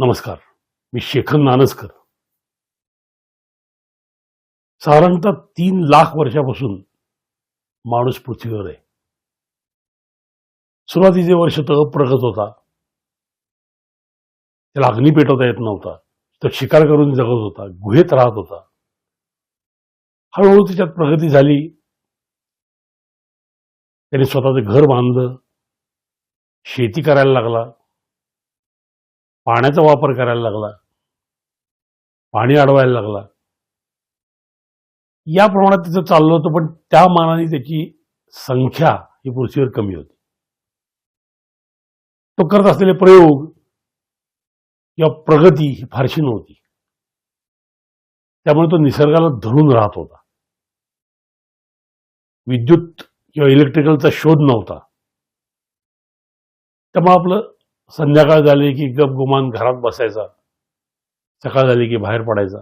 नमस्कार. मी शेखर नानसकर. साधारणतः 3 लाख वर्षापासून माणूस पृथ्वीवर आहे. सुरुवातीचे वर्ष तो अप्रगत होता. त्याला अग्नी पेटवता येत नव्हता. तो शिकार करून जगत होता. गुहेत राहत होता. हळूहळू त्याच्यात प्रगती झाली. त्याने स्वतःचं घर बांधलं. शेती करायला लागला. पाण्याचा वापर करायला लागला. पाणी अडवायला लागला. या प्रमाणात तिचं चाललं होतं, पण त्या मानाने त्याची संख्या ही पृथ्वीवर कमी होती. तो करत असलेले प्रयोग किंवा प्रगती ही फारशी नव्हती. त्यामुळे तो निसर्गाला धरून राहत होता. विद्युत किंवा इलेक्ट्रिकलचा शोध नव्हता. त्यामुळे आपलं संध्याकाळ झाली की गपगुमान घरात बसायचा. सकाळ झाली की बाहेर पडायचा.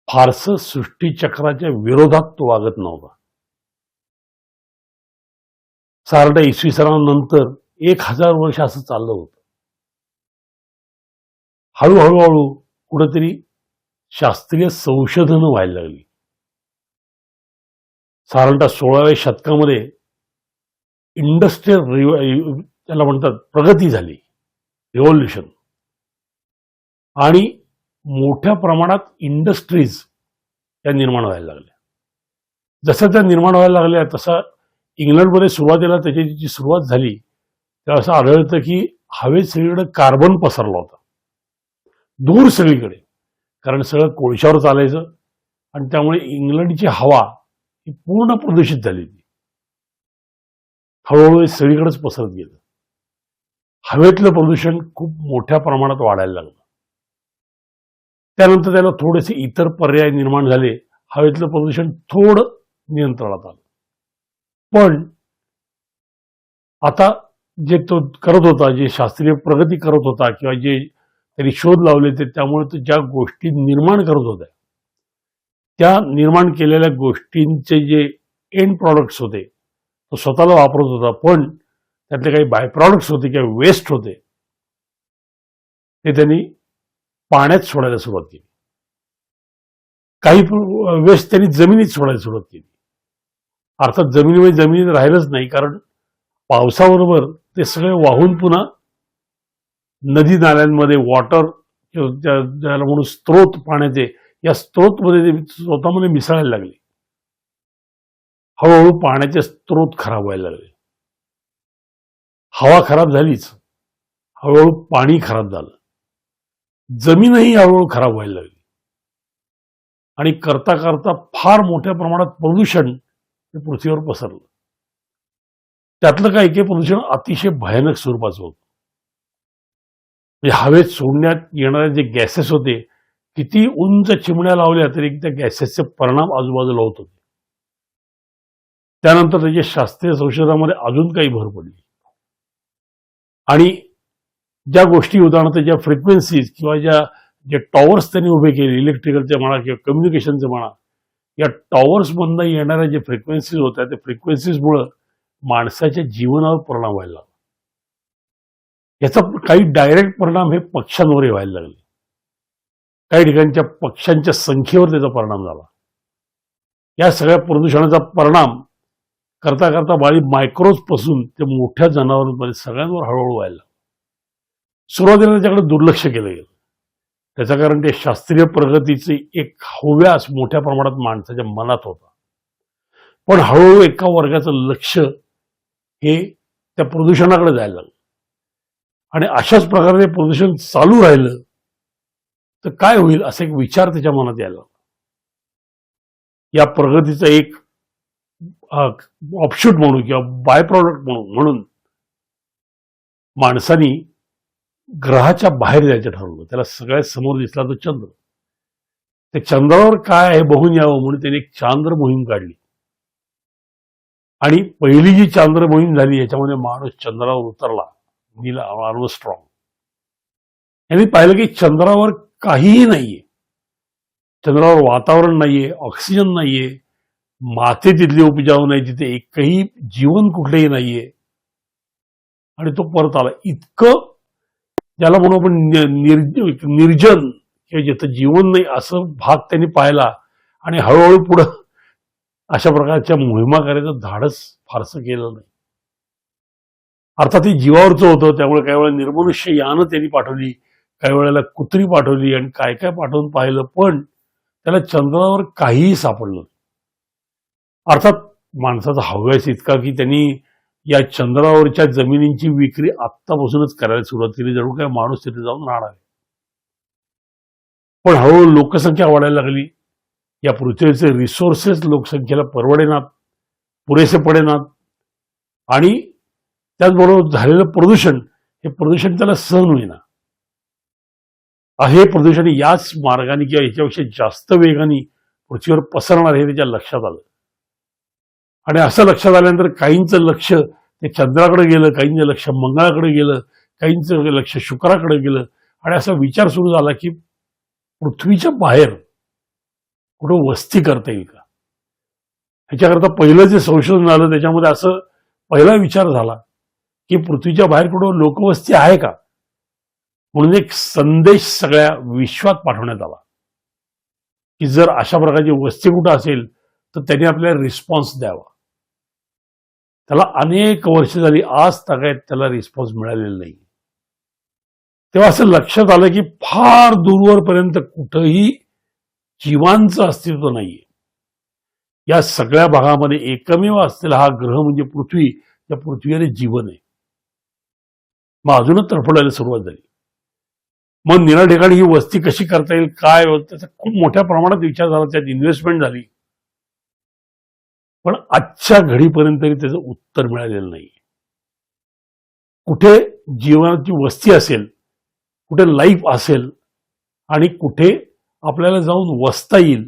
फारसं सृष्टीचक्राच्या विरोधात तो वागत नव्हता. साधारणतः इसवी सनानंतर 1000 वर्ष असं चाललं होतं. हळूहळू कुठेतरी शास्त्रीय संशोधनं व्हायला लागली. साधारणतः 16व्या शतकामध्ये इंडस्ट्रियल त्याला म्हणतात प्रगती झाली, रिव्होल्युशन. आणि मोठ्या प्रमाणात इंडस्ट्रीज त्या निर्माण व्हायला लागल्या. जसं त्या निर्माण व्हायला लागल्या तसं इंग्लंडमध्ये सुरुवातीला त्याची जी सुरुवात झाली तेव्हा असं आढळतं की हवेत सगळीकडे कार्बन पसरला होता, दूर सगळीकडे. कारण सगळं कोळशावर चालायचं आणि त्यामुळे इंग्लंडची हवा ही पूर्ण प्रदूषित झाली होती. हळूहळू सगळीकडेच पसरत गेलं. हवेतलं प्रदूषण खूप मोठ्या प्रमाणात वाढायला लागलं. त्यानंतर त्याला थोडेसे इतर पर्याय निर्माण झाले. हवेतलं प्रदूषण थोडं नियंत्रणात आलं. पण आता जे तो करत होता, जे शास्त्रीय प्रगती करत होता किंवा जे त्यांनी शोध लावले ते, त्यामुळे तो ज्या गोष्टी निर्माण करत होत्या त्या निर्माण केलेल्या गोष्टींचे जे एंड प्रॉडक्ट्स होते तो स्वतःला वापरत होता. पण त्यातले काही बाय प्रॉडक्ट्स होते किंवा वेस्ट होते ते त्यांनी पाण्यात सोडायला सुरुवात केली. काही वेस्ट त्यांनी जमिनीत सोडायला सुरुवात केली. अर्थात जमिनीत राहिलंच नाही, कारण पावसाबरोबर ते सगळे वाहून पुन्हा नदी नाल्यांमध्ये वॉटर ज्याला म्हणून स्त्रोत पाण्याचे, या स्त्रोतमध्ये ते स्वतःमध्ये मिसळायला लागले. हळूहळू पाण्याचे स्त्रोत खराब व्हायला लागले. हवा खराब झालीच, हळूहळू पाणी खराब झालं. जमीनही हळूहळू खराब व्हायला लागली. आणि करता करता फार मोठ्या प्रमाणात प्रदूषण हे पृथ्वीवर पसरलं. त्यातलं काही प्रदूषण अतिशय भयानक स्वरूपाचं होतं. म्हणजे हवेत सोडण्यात येणारे जे गॅसेस होते, किती उंच चिमण्या लावल्या तरी त्या गॅसेसचे परिणाम आजूबाजूला होत होते. त्यानंतर त्याच्या शास्त्रीय संशोधनामध्ये अजून काही भर पडली. आणि ज्या गोष्टी उदाहरणार्थ ज्या फ्रिक्वेन्सीज किंवा जे टॉवर्स त्यांनी उभे केले, इलेक्ट्रिकलचे म्हणा किंवा कम्युनिकेशनचे म्हणा, या टॉवर्समधनं येणाऱ्या जे फ्रिक्वेन्सीज होत्या त्या फ्रिक्वेन्सीजमुळं माणसाच्या जीवनावर परिणाम व्हायला लागला. याचा काही डायरेक्ट परिणाम हे पक्ष्यांवरही व्हायला लागले. काही ठिकाणच्या पक्ष्यांच्या संख्येवर त्याचा परिणाम झाला. या सगळ्या प्रदूषणाचा परिणाम करता करता बाळी मायक्रोज पासून ते मोठ्या जनावरांपर्यंत सगळ्यांवर हळूहळू व्हायला. सुरुवातीला त्याच्याकडे दुर्लक्ष केलं गेलं. त्याचं कारण ते शास्त्रीय प्रगतीचे एक हव्यास मोठ्या प्रमाणात माणसाच्या मनात होता. पण हळूहळू एका वर्गाचं लक्ष हे त्या प्रदूषणाकडे जायला लागलं. आणि अशाच प्रकारे ते प्रदूषण चालू राहिलं तर काय होईल असा एक विचार त्याच्या मनात यायला. या प्रगतीचा एक ऑफशूट म्हणून किंवा बाय प्रॉडक्ट म्हणून माणसानी ग्रहाच्या बाहेर जायचं ठरवलं. त्याला सगळ्यात समोर दिसला तो चंद्र. त्या चंद्रावर काय आहे बघून यावं म्हणून त्याने एक चांद्र मोहीम काढली. आणि पहिली जी चांद्र मोहीम झाली याच्यामध्ये माणूस चंद्रावर उतरला. नील आर्मस्ट्रॉंग यांनी पाहिलं की चंद्रावर काहीही नाहीये. चंद्रावर वातावरण नाहीये, ऑक्सिजन नाहीये, माती तिथली उपजाऊ नाही, तिथे एकही जीवन कुठलेही नाहीये. आणि तो परत आला. इतकं ज्याला म्हणून आपण निर्जन किंवा जिथं जीवन नाही असं भाग त्यांनी पाहिला आणि हळूहळू पुढं अशा प्रकारच्या मोहिमा करायचं धाडस फारसं केलं नाही. अर्थात हे जीवावरचं होतं, त्यामुळे काही वेळा निर्मनुष्य यानं त्यांनी पाठवली, काही वेळेला कुत्री पाठवली आणि काय काय पाठवून पाहिलं, पण त्याला चंद्रावर काहीही सापडलं. अर्थात माणसाचा हव्यास इतका की त्यांनी या चंद्रावरच्या जमिनींची विक्री आत्तापासूनच करायला सुरुवात केली, जणू काय माणूस तिथे जाऊन राहणार आहे. पण हळूहळू लोकसंख्या वाढायला लागली. या पृथ्वीचे रिसोर्सेस लोकसंख्येला परवडेनात, पुरेसे पडेनात आणि त्याचबरोबर झालेलं प्रदूषण, हे प्रदूषण त्याला सहन होईना. हे प्रदूषण याच मार्गाने किंवा याच्यापेक्षा जास्त वेगाने पृथ्वीवर पसरणार हे त्याच्या लक्षात आलं. आणि असं लक्षात आल्यानंतर काहींचं लक्ष ते चंद्राकडे गेलं, काहींचं लक्ष मंगळाकडे गेलं, काहींचं लक्ष शुक्राकडे गेलं आणि असा विचार सुरू झाला की पृथ्वीच्या बाहेर कुठं वस्ती करता येईल का. ह्याच्याकरता पहिलं जे संशोधन झालं त्याच्यामध्ये असं पहिला विचार झाला की पृथ्वीच्या बाहेर कुठं लोकवस्ती आहे का, म्हणून एक संदेश सगळ्या विश्वात पाठवण्यात आला की जर अशा प्रकारची वस्ती कुठं असेल तर त्यांनी आपल्याला रिस्पॉन्स द्यावा. त्याला अनेक वर्ष झाली, आज तगायत त्याला रिस्पॉन्स मिळालेला नाही. तेव्हा असं लक्षात आलं की फार दूरवरपर्यंत कुठंही जीवांचं अस्तित्व नाहीये. या सगळ्या भागामध्ये एकमेव असलेला हा ग्रह म्हणजे पृथ्वी, त्या पृथ्वीवर जीवन आहे. मग अजूनच तडफडायला सुरुवात झाली. मग निरा ठिकाणी ही वस्ती कशी करता येईल, काय त्याचा खूप मोठ्या प्रमाणात विचार झाला, त्यात इन्व्हेस्टमेंट झाली. पण आजच्या घडीपर्यंत त्याचं उत्तर मिळालेलं नाही. कुठे जीवनाची वस्ती असेल, कुठे लाईफ असेल आणि कुठे आपल्याला जाऊन वसता येईल,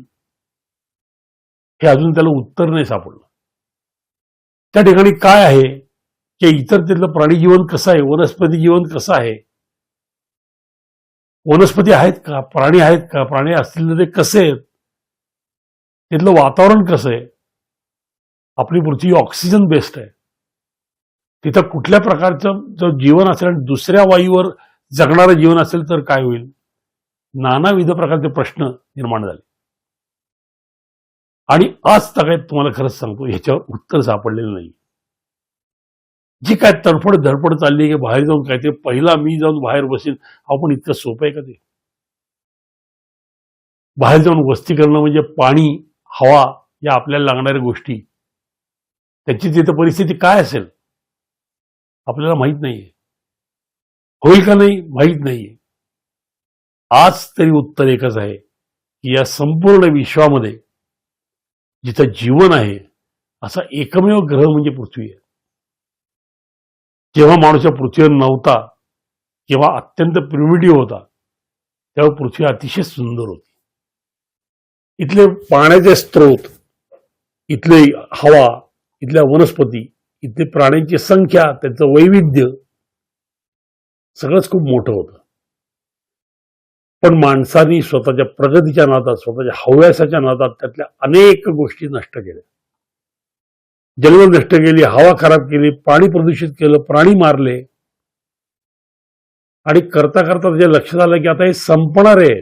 हे अजून त्याला उत्तर नाही सापडलं. त्या ठिकाणी काय आहे की इतर तिथलं प्राणी जीवन कसं आहे, वनस्पती जीवन कसं आहे, वनस्पती आहेत का, प्राणी आहेत का, प्राणी असतील तर ते कसे आहेत, तिथलं वातावरण कसं आहे. आपली पृथ्वी ऑक्सिजन बेस्ड आहे, तिथं कुठल्या प्रकारचं जर जीवन असेल आणि दुसऱ्या वायूवर जगणारं जीवन असेल तर काय होईल. नानाविध प्रकारचे प्रश्न निर्माण झाले आणि आज तगायत तुम्हाला खरंच सांगतो ह्याच्यावर उत्तर सापडलेलं नाही. जी काय तडफड धडपड चालली की बाहेर जाऊन काय, ते पहिला मी जाऊन बाहेर बसेन, आपण इतकं सोपं आहे का ते. बाहेर जाऊन वस्ती करणं म्हणजे पाणी, हवा या आपल्याला लागणाऱ्या गोष्टी, त्याची तिथं परिस्थिती काय असेल आपल्याला माहित नाहीये. होईल का नाही माहित नाहीये. आज तरी उत्तर एकच आहे की या संपूर्ण विश्वामध्ये जिथं जीवन आहे असा एकमेव ग्रह म्हणजे पृथ्वी आहे. जेव्हा माणूस या पृथ्वीवर नव्हता, जेव्हा अत्यंत प्रिमिटिव्ह होता, तेव्हा पृथ्वी अतिशय सुंदर होती. इथले पाण्याचे स्रोत, इथले हवा, इथल्या वनस्पती, इथले प्राण्यांची संख्या, त्यांचं वैविध्य सगळंच खूप मोठं होतं. पण माणसांनी स्वतःच्या प्रगतीच्या नादात, स्वतःच्या हव्यासाच्या नादात त्यातल्या अनेक गोष्टी नष्ट केल्या. जंगल नष्ट केली, हवा खराब केली, पाणी प्रदूषित केलं, प्राणी मारले आणि करता करता त्याच्या लक्षात आलं की आता हे संपणार आहे.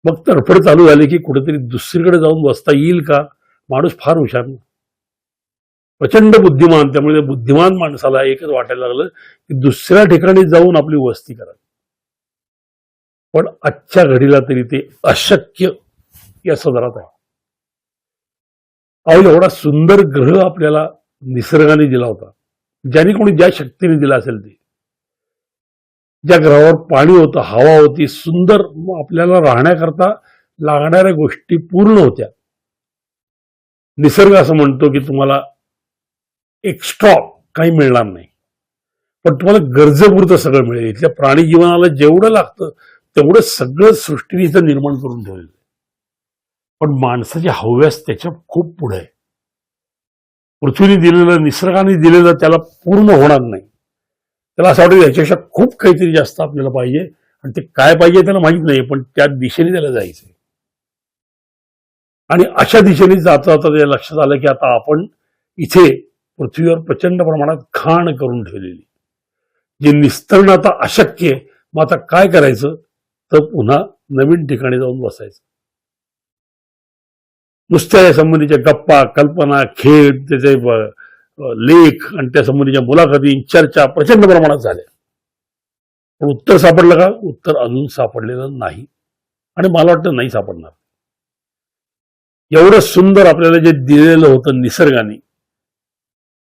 मग तडफड चालू झाली की कुठेतरी दुसरीकडे जाऊन बसता येईल का. माणूस फार हुशार, प्रचंड बुद्धिमान, त्यामुळे बुद्धिमान माणसाला एकच वाटायला लागलं की दुसऱ्या ठिकाणी जाऊन आपली वस्ती करावी. पण आजच्या घडीला तरी ते अशक्य या सदरात आहे. अहो, एवढा सुंदर ग्रह आपल्याला निसर्गाने दिला होता, ज्याने कोणी ज्या शक्तीने दिला असेल ते, ज्या ग्रहावर पाणी होतं, हवा होती, सुंदर आपल्याला राहण्याकरता लागणाऱ्या गोष्टी पूर्ण होत्या. निसर्ग असं म्हणतो की तुम्हाला एक्स्ट्रा काही मिळणार नाही, पण तुम्हाला गरजेपुरतं सगळं मिळेल. इथल्या प्राणी जीवनाला जेवढं लागतं तेवढं सगळं सृष्टीने इथं निर्माण करून ठेवलेलं. पण माणसाचे हव्यास त्याच्या खूप पुढे आहे. पृथ्वीने दिलेलं, निसर्गाने दिलेलं त्याला पूर्ण होणार नाही. त्याला असं वाटतं याच्यापेक्षा खूप काहीतरी जास्त आपल्याला पाहिजे आणि ते काय पाहिजे त्याला माहित नाही, पण त्या दिशेने त्याला जायचंय. आणि अशा दिशेने जाता जाता त्याच्या लक्षात आलं की आता आपण इथे पृथ्वीवर प्रचंड प्रमाणात खाण करून ठेवलेली, जे निस्तरण आता अशक्य आहे, मग आता काय करायचं, तर पुन्हा नवीन ठिकाणी जाऊन बसायचं. नुसत्या या संबंधीच्या गप्पा, कल्पना, खेळ, त्याचे लेख आणि त्या संबंधीच्या मुलाखती, चर्चा प्रचंड प्रमाणात झाल्या. पण उत्तर सापडलं का? उत्तर अजून सापडलेलं नाही आणि मला वाटतं नाही सापडणार. एवढं सुंदर आपल्याला जे दिलेलं होतं निसर्गाने,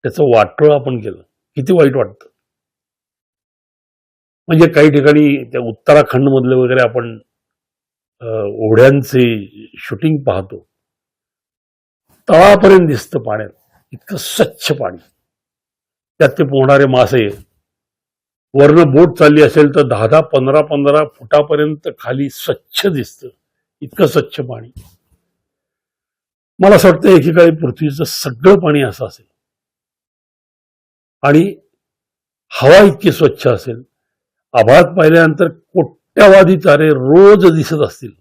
त्याचं वाटोळं आपण केलं. किती वाईट वाटतं. म्हणजे काही ठिकाणी त्या उत्तराखंड मधले वगैरे आपण ओढ्यांचे शूटिंग पाहतो, तळापर्यंत दिसतं पाण्यात, इतकं स्वच्छ पाणी, त्यात ते पोहणारे मासे, वरनं बोट चालली असेल तर 10-10, 15-15 फुटापर्यंत खाली स्वच्छ दिसतं, इतकं स्वच्छ पाणी. मला असं वाटतं एकेकाळी पृथ्वीचं सगळं पाणी असं असेल आणि हवा इतकी स्वच्छ असेल, आभाळात पाहिल्यानंतर कोट्यावधी तारे रोज दिसत असतील.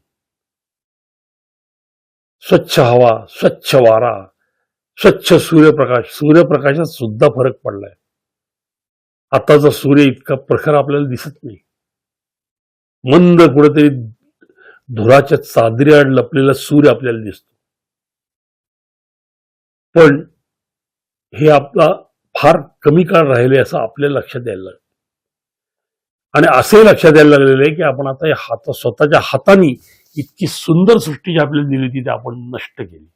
स्वच्छ हवा, स्वच्छ वारा, स्वच्छ सूर्यप्रकाश, सूर्यप्रकाशात सुद्धा फरक पडलाय. आताचा सूर्य इतका प्रखर आपल्याला दिसत नाही. मंद कुठेतरी धुराच्या चादरीआड लपलेला सूर्य आपल्याला दिसतो. पण हे आपला फार कमी काळ राहिले असं आपल्या लक्षात यायला लागलं. आणि असे लक्षात यायला लागलेलं आहे की आपण आता स्वतःच्या हाताने इतकी सुंदर सृष्टी जी आपल्याला दिली होती ती आपण नष्ट केली.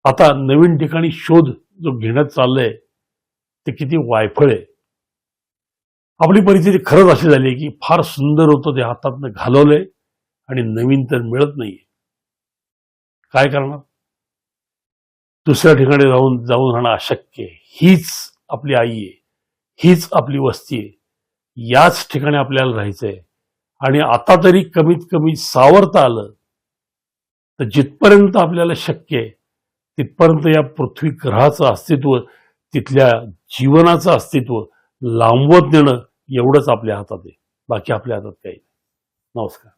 आता नवीन ठिकाणी शोध जो घेण्यात चाललाय ते किती वायफळ आहे. आपली परिस्थिती खरंच अशी झाली की फार सुंदर होतं ते हातातनं घालवलंय आणि नवीन तर मिळत नाहीये. काय करणार? दुसऱ्या ठिकाणी जाऊन राहणं अशक्य आहे. हीच आपली आई आहे, हीच आपली वस्ती आहे, याच ठिकाणी आपल्याला राहायचंय. आणि आता तरी कमीत कमी सावरता आलं तर जिथपर्यंत आपल्याला शक्य आहे तिथपर्यंत या पृथ्वी ग्रहाचं अस्तित्व, तिथल्या जीवनाचं अस्तित्व लांबवत नेणं एवढंच आपल्या हातात आहे. बाकी आपल्या हातात काही नाही. नमस्कार.